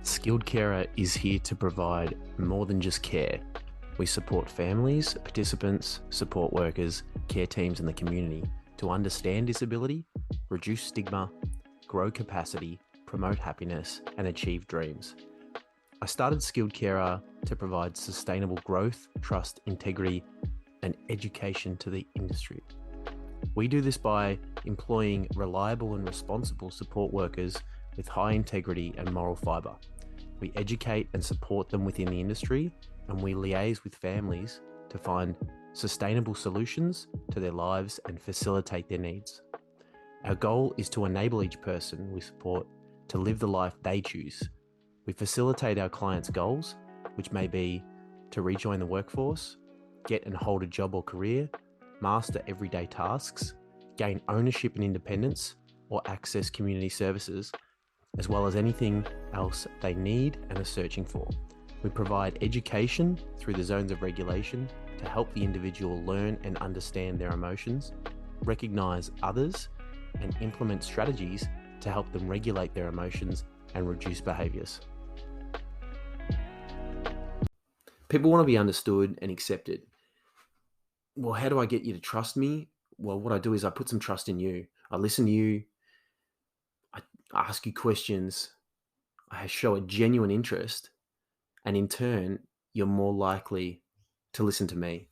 Skilled Carer is here to provide more than just care. We support families, participants, support workers, care teams, and the community to understand disability, reduce stigma, grow capacity, promote happiness, and achieve dreams. I started Skilled Carer to provide sustainable growth, trust, integrity, and education to the industry. We do this by employing reliable and responsible support workers with high integrity and moral fibre. We educate and support them within the industry, and we liaise with families to find sustainable solutions to their lives and facilitate their needs. Our goal is to enable each person we support to live the life they choose. We facilitate our clients' goals, which may be to rejoin the workforce, get and hold a job or career, master everyday tasks, gain ownership and independence, or access community services, as well as anything else they need and are searching for. We provide education through the zones of regulation to help the individual learn and understand their emotions, recognize others, and implement strategies to help them regulate their emotions and reduce behaviors. People want to be understood and accepted. Well, how do I get you to trust me? Well, what I do is I put some trust in you. I listen to you. I ask you questions. I show a genuine interest. And in turn, you're more likely to listen to me.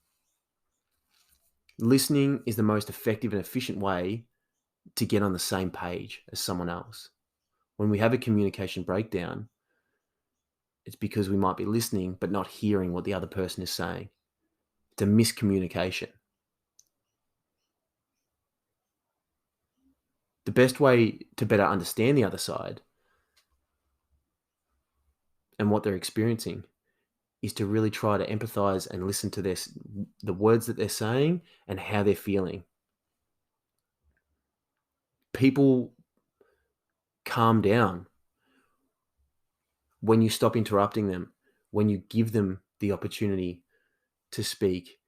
Listening is the most effective and efficient way to get on the same page as someone else. When we have a communication breakdown, it's because we might be listening but not hearing what the other person is saying. It's a miscommunication. The best way to better understand the other side and what they're experiencing is to really try to empathize and listen to the words that they're saying and how they're feeling. People calm down when you stop interrupting them, when you give them the opportunity to speak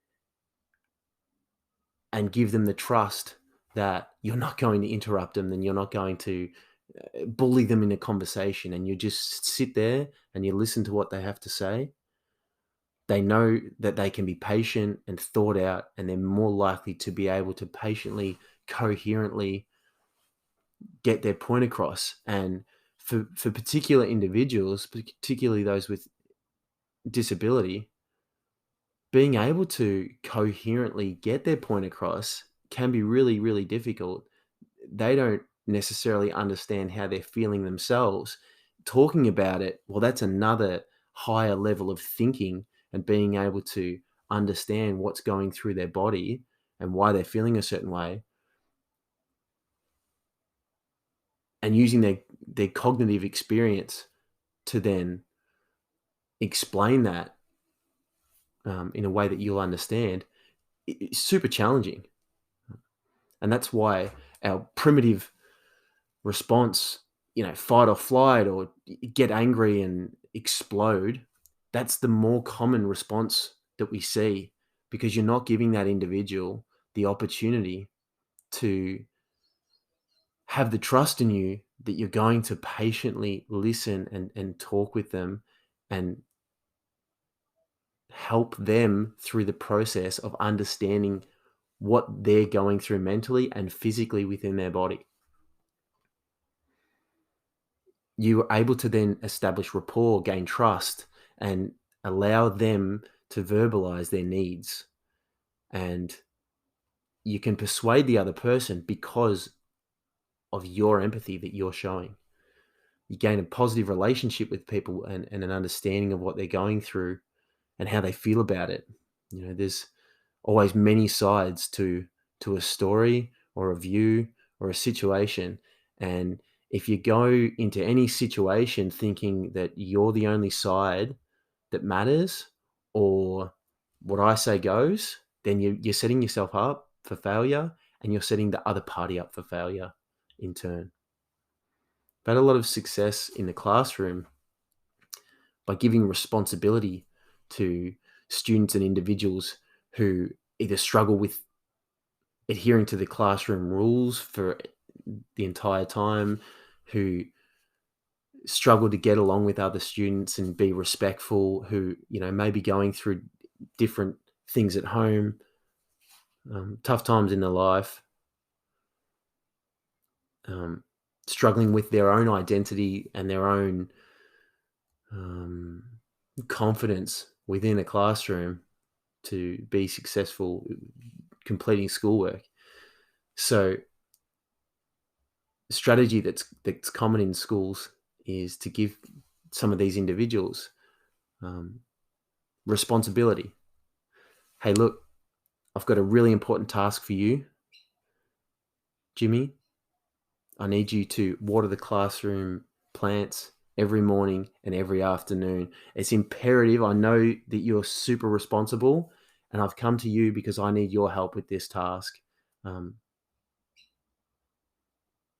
and give them the trust that you're not going to interrupt them, and you're not going to bully them in a conversation, and you just sit there and you listen to what they have to say. They know that they can be patient and thought out, and they're more likely to be able to patiently, coherently get their point across. And for particular individuals, particularly those with disability, being able to coherently get their point across can be really, really difficult. They don't necessarily understand how they're feeling themselves. Talking about it, well, that's another higher level of thinking and being able to understand what's going through their body and why they're feeling a certain way, and using their cognitive experience to then explain that in a way that you'll understand. It's super challenging. And that's why our primitive response, fight or flight or get angry and explode, that's the more common response that we see, because you're not giving that individual the opportunity to have the trust in you that you're going to patiently listen and talk with them and help them through the process of understanding what they're going through mentally and physically within their body. You are able to then establish rapport, gain trust, and allow them to verbalize their needs. And you can persuade the other person because of your empathy that you're showing. You gain a positive relationship with people and an understanding of what they're going through and how they feel about it. There's always many sides to a story or a view or a situation. And if you go into any situation thinking that you're the only side that matters, or what I say goes, then you're setting yourself up for failure, and you're setting the other party up for failure in turn. I've had a lot of success in the classroom by giving responsibility to students and individuals who either struggle with adhering to the classroom rules for the entire time, who struggle to get along with other students and be respectful, who, may be going through different things at home, tough times in their life, struggling with their own identity and their own confidence within a classroom to be successful completing schoolwork. So strategy that's common in schools is to give some of these individuals responsibility. Hey, look, I've got a really important task for you, Jimmy. I need you to water the classroom plants every morning and every afternoon. It's imperative. I know that you're super responsible, and I've come to you because I need your help with this task.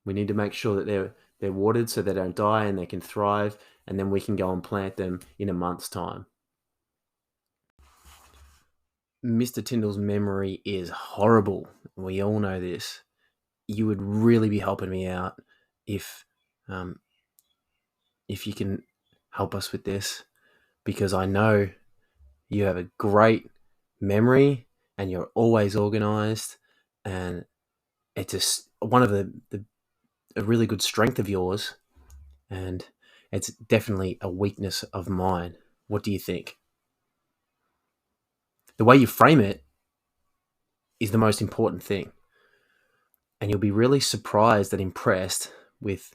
We need to make sure that they're watered so they don't die and they can thrive, and then we can go and plant them in a month's time. Mr. Tyndall's memory is horrible. We all know this. You would really be helping me out if you can help us with this, because I know you have a great memory and you're always organized, and it's just one of a really good strength of yours, and it's definitely a weakness of mine. What do you think? The way you frame it is the most important thing, and you'll be really surprised and impressed with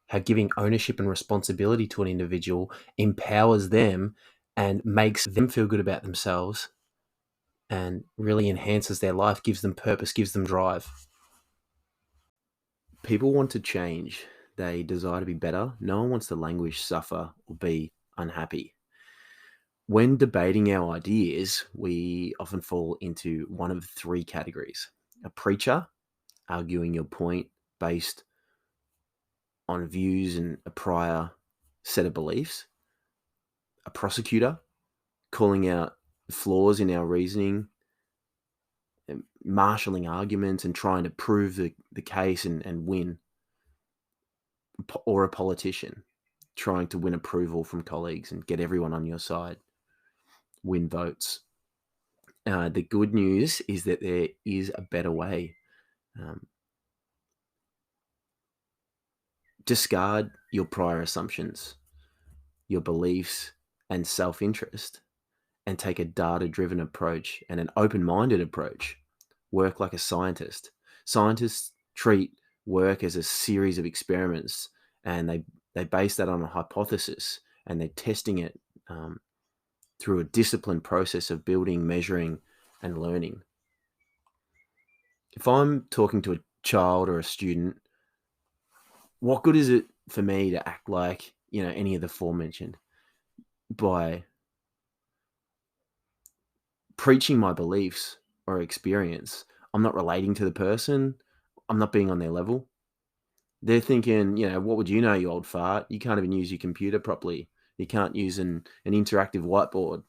how giving ownership and responsibility to an individual empowers them and makes them feel good about themselves and really enhances their life, gives them purpose, gives them drive. People want to change. They desire to be better. No one wants to languish, suffer, or be unhappy. When debating our ideas, we often fall into one of three categories: a preacher, arguing your point based on views and a prior set of beliefs; a prosecutor, calling out flaws in our reasoning, and marshalling arguments and trying to prove the case and win; or a politician, trying to win approval from colleagues and get everyone on your side, win votes. The good news is that there is a better way. Discard your prior assumptions, your beliefs, and self-interest, and take a data-driven approach and an open-minded approach. Work like a scientist. Scientists treat work as a series of experiments, and they base that on a hypothesis, and they're testing it through a disciplined process of building, measuring, and learning. If I'm talking to a child or a student, what good is it for me to act like, any of the aforementioned by preaching my beliefs or experience? I'm not relating to the person. I'm not being on their level. They're thinking, what would you know, you old fart? You can't even use your computer properly. You can't use an interactive whiteboard.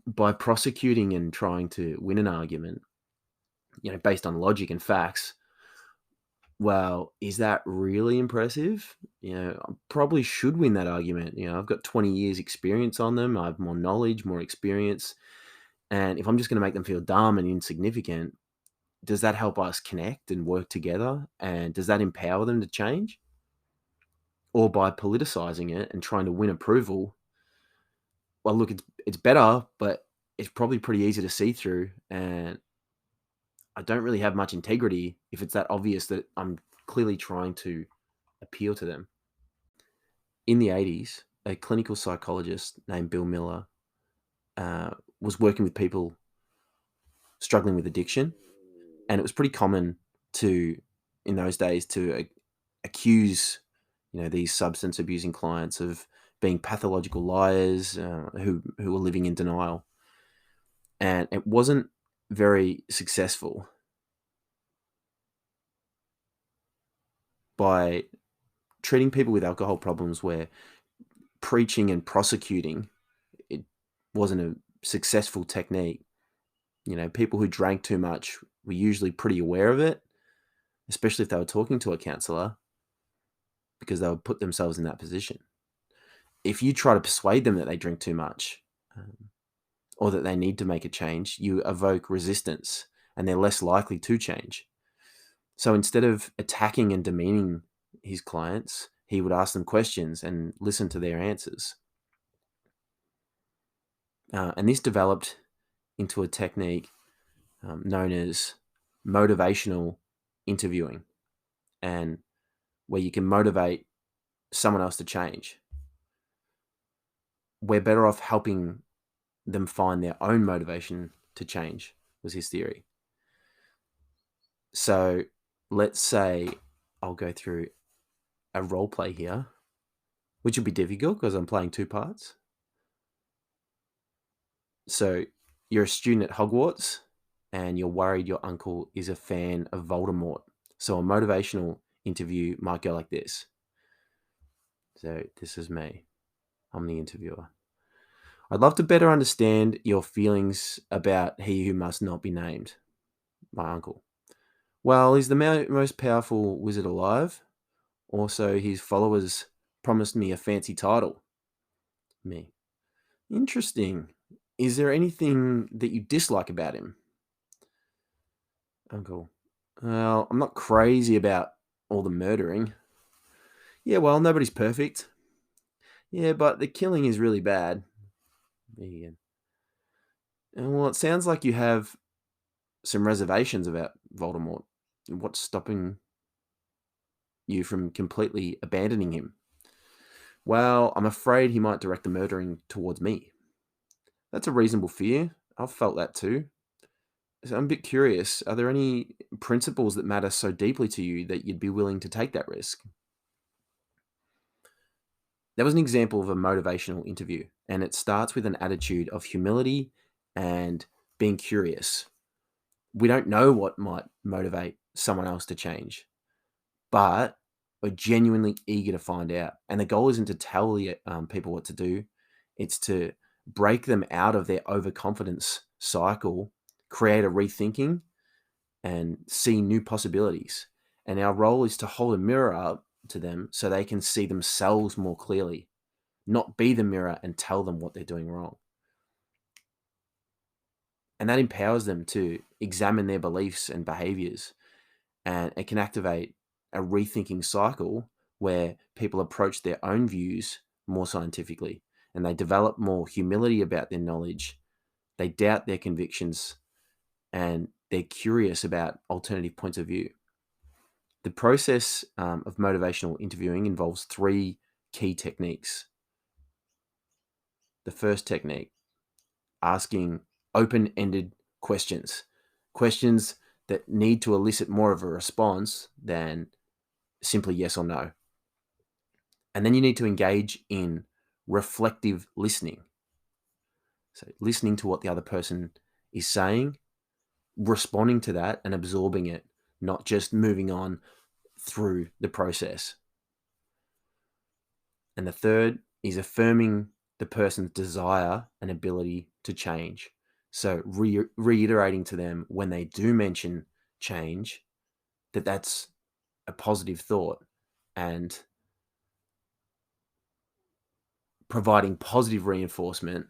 By prosecuting and trying to win an argument, based on logic and facts, well, is that really impressive? I probably should win that argument. I've got 20 years experience on them. I have more knowledge, more experience. And if I'm just going to make them feel dumb and insignificant, does that help us connect and work together? And does that empower them to change? Or by politicizing it and trying to win approval, well, look, it's better, but it's probably pretty easy to see through. And I don't really have much integrity if it's that obvious that I'm clearly trying to appeal to them. In the 80s, a clinical psychologist named Bill Miller was working with people struggling with addiction. And it was pretty common in those days, to accuse, these substance abusing clients of being pathological liars who were living in denial. And it wasn't very successful. By treating people with alcohol problems where preaching and prosecuting, it wasn't a successful technique. People who drank too much were usually pretty aware of it, especially if they were talking to a counselor. because they would put themselves in that position. If you try to persuade them that they drink too much, or that they need to make a change, you evoke resistance and they're less likely to change. So instead of attacking and demeaning his clients, he would ask them questions and listen to their answers. And this developed into a technique known as motivational interviewing, and where you can motivate someone else to change. We're better off helping them find their own motivation to change, was his theory. So let's say I'll go through a role play here, which will be difficult because I'm playing two parts. So you're a student at Hogwarts and you're worried your uncle is a fan of Voldemort. So a motivational interview might go like this. So this is me. I'm the interviewer. I'd love to better understand your feelings about he who must not be named, my uncle. Well, he's the most powerful wizard alive. Also, his followers promised me a fancy title. Me. Interesting. Is there anything that you dislike about him? Uncle. Well, I'm not crazy about all the murdering. Yeah, well, nobody's perfect. Yeah, but the killing is really bad. Me. Well, it sounds like you have some reservations about Voldemort. What's stopping you from completely abandoning him? Well, I'm afraid he might direct the murdering towards me. That's a reasonable fear. I've felt that too. So I'm a bit curious. Are there any principles that matter so deeply to you that you'd be willing to take that risk? That was an example of a motivational interview, and it starts with an attitude of humility and being curious. We don't know what might motivate someone else to change, but we're genuinely eager to find out. And the goal isn't to tell the people what to do; it's to break them out of their overconfidence cycle, create a rethinking, and see new possibilities. And our role is to hold a mirror up to them so they can see themselves more clearly, not be the mirror and tell them what they're doing wrong. And that empowers them to examine their beliefs and behaviors. And it can activate a rethinking cycle where people approach their own views more scientifically and they develop more humility about their knowledge. They doubt their convictions and they're curious about alternative points of view. The process of motivational interviewing involves three key techniques. The first technique, asking open-ended questions, questions that need to elicit more of a response than simply yes or no. And then you need to engage in reflective listening. So listening to what the other person is saying, responding to that and absorbing it, not just moving on through the process. And the third is affirming the person's desire and ability to change. So reiterating to them when they do mention change that that's a positive thought and providing positive reinforcement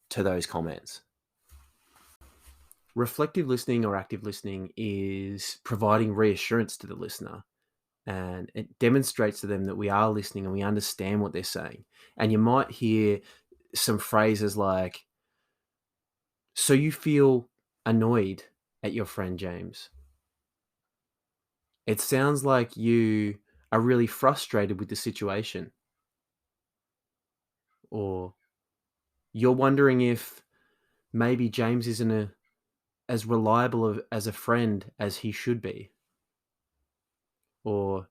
to those comments. Reflective listening or active listening is providing reassurance to the listener, and it demonstrates to them that we are listening and we understand what they're saying. And you might hear some phrases like, so you feel annoyed at your friend James. It sounds like you are really frustrated with the situation. Or you're wondering if maybe James isn't as reliable as a friend as he should be. Or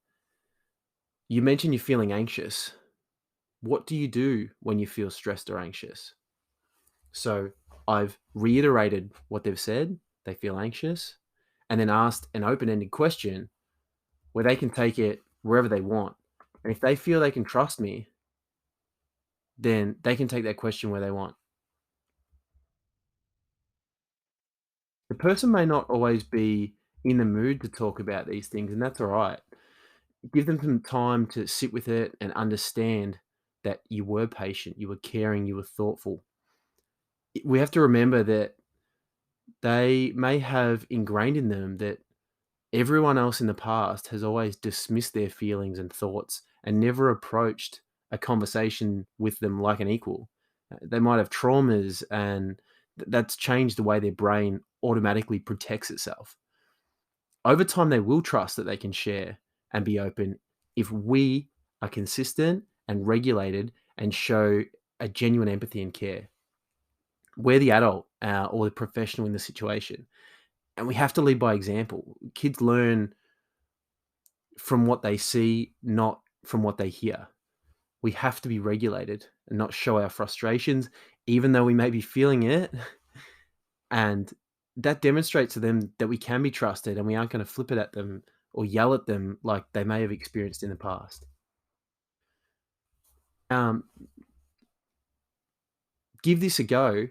you mentioned you're feeling anxious. What do you do when you feel stressed or anxious? So I've reiterated what they've said. They feel anxious, and then asked an open-ended question where they can take it wherever they want. And if they feel they can trust me, then they can take that question where they want. The person may not always be in the mood to talk about these things, and that's all right. Give them some time to sit with it and understand that you were patient, you were caring, you were thoughtful. We have to remember that they may have ingrained in them that everyone else in the past has always dismissed their feelings and thoughts and never approached a conversation with them like an equal. They might have traumas, and that's changed the way their brain automatically protects itself. Over time, they will trust that they can share and be open if we are consistent and regulated and show a genuine empathy and care. We're the adult or the professional in the situation, and we have to lead by example. Kids learn from what they see, not from what they hear. We have to be regulated and not show our frustrations, even though we may be feeling it. And that demonstrates to them that we can be trusted and we aren't going to flip it at them or yell at them like they may have experienced in the past. Um, give this a go,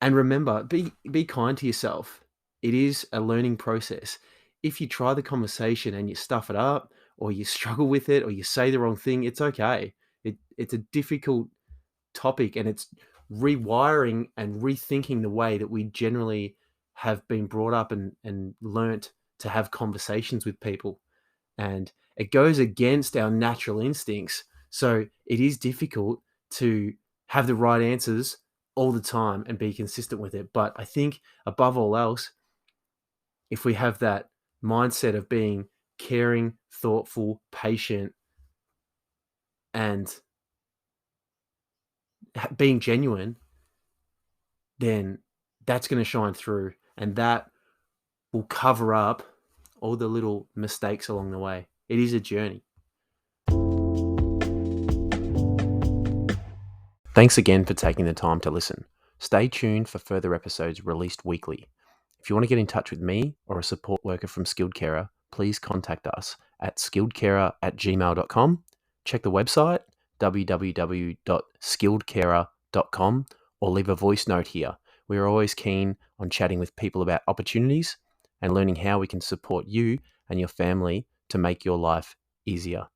and remember, be kind to yourself. It is a learning process. If you try the conversation and you stuff it up, or you struggle with it, or you say the wrong thing, it's okay. It's a difficult topic, and it's rewiring and rethinking the way that we generally have been brought up and learnt to have conversations with people. And it goes against our natural instincts. So it is difficult to have the right answers all the time and be consistent with it. But I think above all else, if we have that mindset of being caring, thoughtful, patient, and being genuine, then that's going to shine through, and that will cover up all the little mistakes along the way. It is a journey. Thanks again for taking the time to listen. Stay tuned for further episodes released weekly. If you want to get in touch with me or a support worker from Skilled Carer, please contact us at skilledcarer@gmail.com. Check the website, www.skilledcarer.com, or leave a voice note here. We are always keen on chatting with people about opportunities and learning how we can support you and your family to make your life easier.